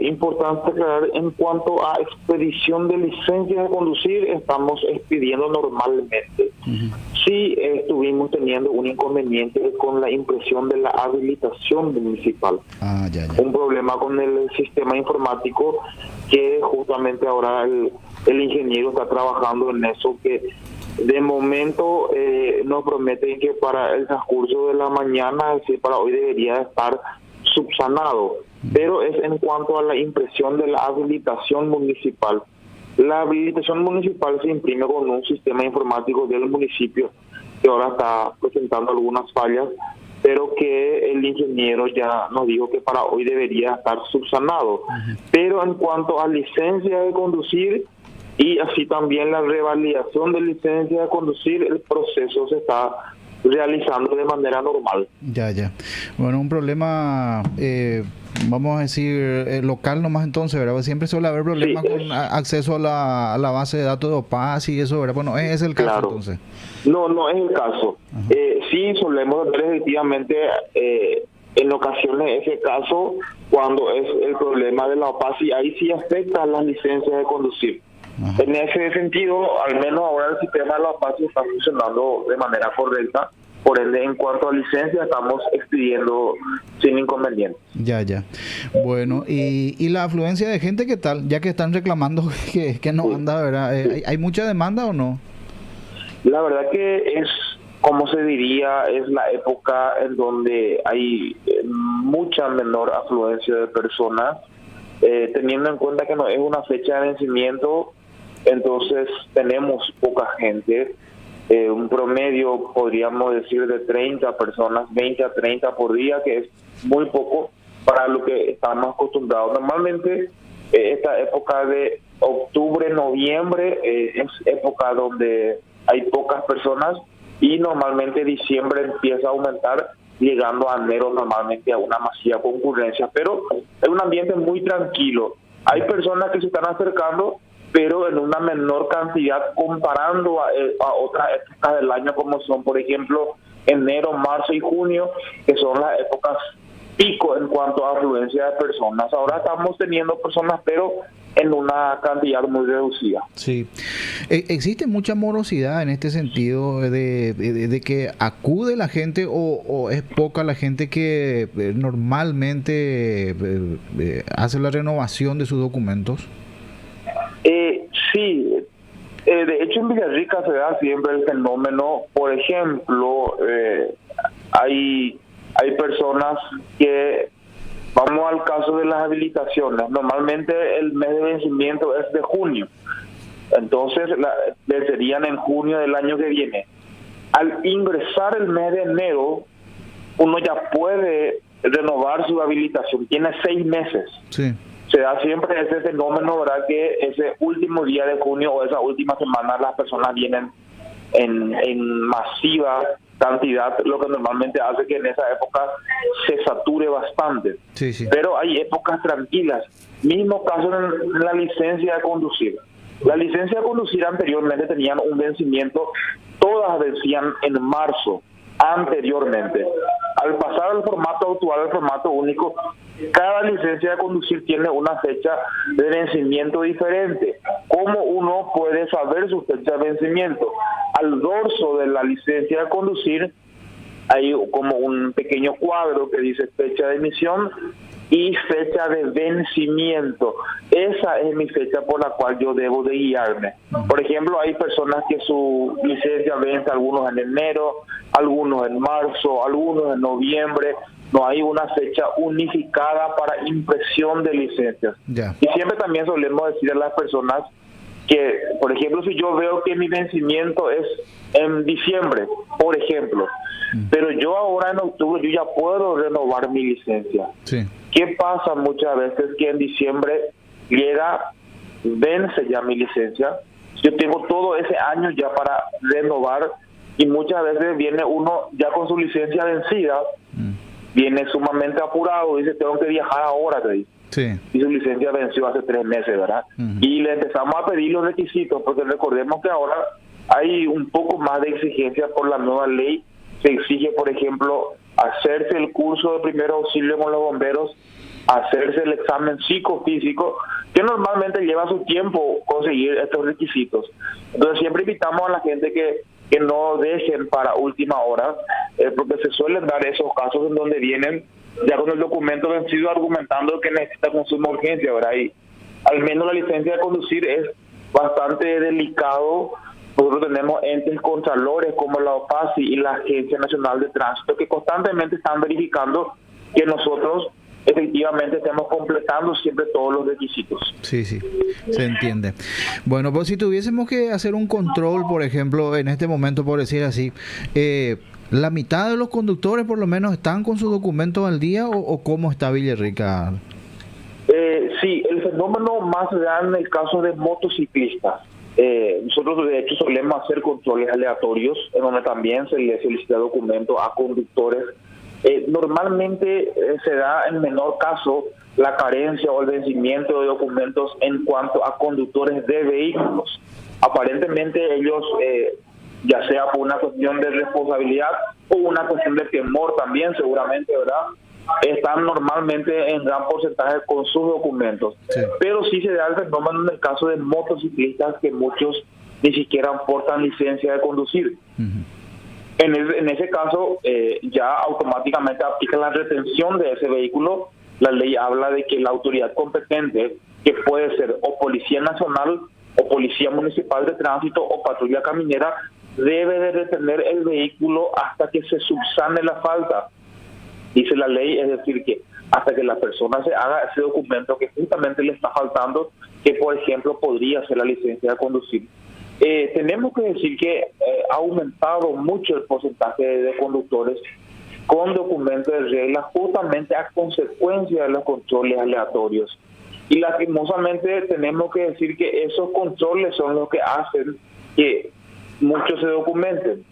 Importante aclarar, en cuanto a expedición de licencias de conducir, estamos expidiendo normalmente. Sí, estuvimos teniendo un inconveniente con la impresión de la habilitación municipal. Un problema con el sistema informático que justamente ahora el ingeniero está trabajando en eso, que de momento nos prometen que para el transcurso de la mañana, es decir, para hoy debería estar subsanado. Pero es en cuanto a la impresión de la habilitación municipal. La habilitación municipal se imprime con un sistema informático del municipio que ahora está presentando algunas fallas, pero que el ingeniero ya nos dijo que para hoy debería estar subsanado. Pero en cuanto a licencia de conducir y así también la revalidación de licencia de conducir, el proceso se está realizando de manera normal. Bueno, un problema, vamos a decir, local nomás entonces, ¿verdad? Siempre suele haber problemas con acceso a la base de datos de OPAS y eso, ¿verdad? Bueno, ¿es el caso entonces? No es el caso. Sí solemos tener efectivamente en ocasiones ese caso cuando es el problema de la OPAS y ahí sí afecta a las licencias de conducir. En ese sentido, al menos ahora el sistema de la OPAS está funcionando de manera correcta. Por ende, en cuanto a licencia, estamos expidiendo sin inconveniente. Bueno, y la afluencia de gente, ¿qué tal? Ya que están reclamando que no anda, ¿verdad? ¿Hay mucha demanda o no? La verdad que es, como se diría, es la época en donde hay mucha menor afluencia de personas, teniendo en cuenta que no es una fecha de vencimiento, entonces tenemos poca gente. Un promedio, podríamos decir, de 30 personas, 20 a 30 por día, que es muy poco para lo que estamos acostumbrados. Normalmente, esta época de octubre, noviembre, es época donde hay pocas personas y normalmente diciembre empieza a aumentar, llegando a enero normalmente a una masiva concurrencia. Pero es un ambiente muy tranquilo. Hay personas que se están acercando, pero en una menor cantidad comparando a otras épocas del año, como son, por ejemplo, enero, marzo y junio, que son las épocas pico en cuanto a afluencia de personas. Ahora estamos teniendo personas, pero en una cantidad muy reducida. Sí. ¿Existe mucha morosidad en este sentido de que acude la gente o es poca la gente que normalmente hace la renovación de sus documentos? Sí, de hecho en Villarrica se da siempre el fenómeno. Por ejemplo, hay personas que, vamos al caso de las habilitaciones, normalmente el mes de vencimiento es de junio, entonces vencerían en junio del año que viene. Al ingresar el mes de enero, uno ya puede renovar su habilitación, tiene 6 meses. Sí. Se da siempre ese fenómeno, ¿verdad? Que ese último día de junio o esa última semana las personas vienen en masiva cantidad, lo que normalmente hace que en esa época se sature bastante. Sí. Pero hay épocas tranquilas. Mismo caso en la licencia de conducir. La licencia de conducir anteriormente tenían un vencimiento, todas vencían en marzo anteriormente. Al pasar al formato actual, al formato único, cada licencia de conducir tiene una fecha de vencimiento diferente. ¿Cómo uno puede saber su fecha de vencimiento? Al dorso de la licencia de conducir hay como un pequeño cuadro que dice fecha de emisión y fecha de vencimiento. Esa es mi fecha por la cual yo debo de guiarme. Por ejemplo, hay personas que su licencia vence, algunos en enero, algunos en marzo, algunos en noviembre. No hay una fecha unificada para impresión de licencias. Y siempre también solemos decir a las personas que, por ejemplo, si yo veo que mi vencimiento es en diciembre, por ejemplo, pero yo ahora en octubre yo ya puedo renovar mi licencia. Sí. ¿Qué pasa muchas veces? Que en diciembre vence ya mi licencia, yo tengo todo ese año ya para renovar y muchas veces viene uno ya con su licencia vencida, viene sumamente apurado, dice tengo que viajar ahora, te dice. Sí. Y su licencia venció hace 3 meses, ¿verdad? Y le empezamos a pedir los requisitos, porque recordemos que ahora hay un poco más de exigencia por la nueva ley. Se exige, por ejemplo, hacerse el curso de primer auxilio con los bomberos hacerse el examen psicofísico, que normalmente lleva su tiempo conseguir estos requisitos. Entonces siempre invitamos a la gente que no dejen para última hora, porque se suelen dar esos casos en donde vienen ya con el documento vencido argumentando que necesita consumo de urgencia, ¿verdad? Y al menos la licencia de conducir es bastante delicado. Nosotros tenemos entes contralores como la OPACI y la Agencia Nacional de Tránsito que constantemente están verificando que nosotros efectivamente estemos completando siempre todos los requisitos. Sí, se entiende. Bueno, pues si tuviésemos que hacer un control, por ejemplo, en este momento, por decir así, ¿la mitad de los conductores por lo menos están con sus documentos al día o cómo está Villarrica? Sí, el fenómeno más se da en el caso de motociclistas. Nosotros de hecho solemos hacer controles aleatorios en donde también se le solicita documento a conductores. Normalmente se da en menor caso la carencia o el vencimiento de documentos en cuanto a conductores de vehículos. Aparentemente ellos, ya sea por una cuestión de responsabilidad o una cuestión de temor también seguramente, ¿verdad?, están normalmente en gran porcentaje con sus documentos. Sí. Pero sí se da el fenómeno en el caso de motociclistas que muchos ni siquiera portan licencia de conducir. Uh-huh. En ese caso, ya automáticamente aplica la retención de ese vehículo. La ley habla de que la autoridad competente, que puede ser o Policía Nacional, o Policía Municipal de Tránsito, o Patrulla Caminera, debe de retener el vehículo hasta que se subsane la falta. Dice la ley, es decir, que hasta que la persona se haga ese documento que justamente le está faltando, que por ejemplo podría ser la licencia de conducir. Tenemos que decir que ha aumentado mucho el porcentaje de conductores con documentos de regla justamente a consecuencia de los controles aleatorios. Y lastimosamente tenemos que decir que esos controles son los que hacen que muchos se documenten,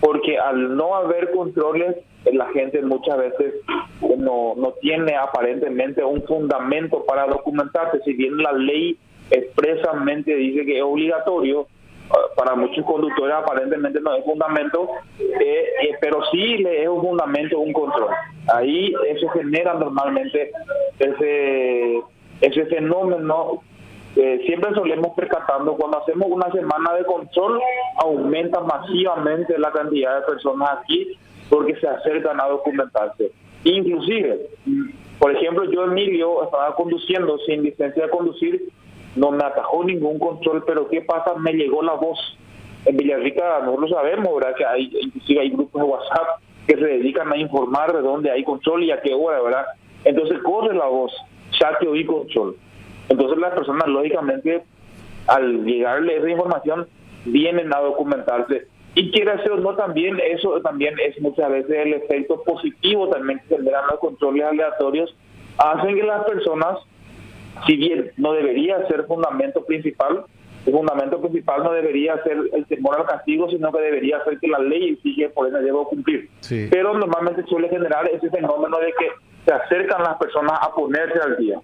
porque al no haber controles, la gente muchas veces no tiene aparentemente un fundamento para documentarse. Si bien la ley expresamente dice que es obligatorio, para muchos conductores aparentemente no es fundamento, pero sí le es un fundamento un control. Ahí eso genera normalmente ese fenómeno. Siempre solemos percatando, cuando hacemos una semana de control, aumenta masivamente la cantidad de personas aquí porque se acercan a documentarse. Inclusive, por ejemplo, yo, Emilio, estaba conduciendo sin licencia de conducir, no me atajó ningún control, pero ¿qué pasa? Me llegó la voz. En Villarrica nosotros sabemos, ¿verdad?, que inclusive hay grupos de WhatsApp que se dedican a informar de dónde hay control y a qué hora, ¿verdad? Entonces corre la voz, ya que oí control. Entonces las personas, lógicamente, al llegarle esa información, vienen a documentarse. Y quiere hacer o no, también eso también es muchas veces el efecto positivo también que generan los controles aleatorios, hacen que las personas, si bien no debería ser fundamento principal, el fundamento principal no debería ser el temor al castigo, sino que debería ser que la ley exige, por eso debo cumplir. Sí. Pero normalmente suele generar ese fenómeno de que se acercan las personas a ponerse al día.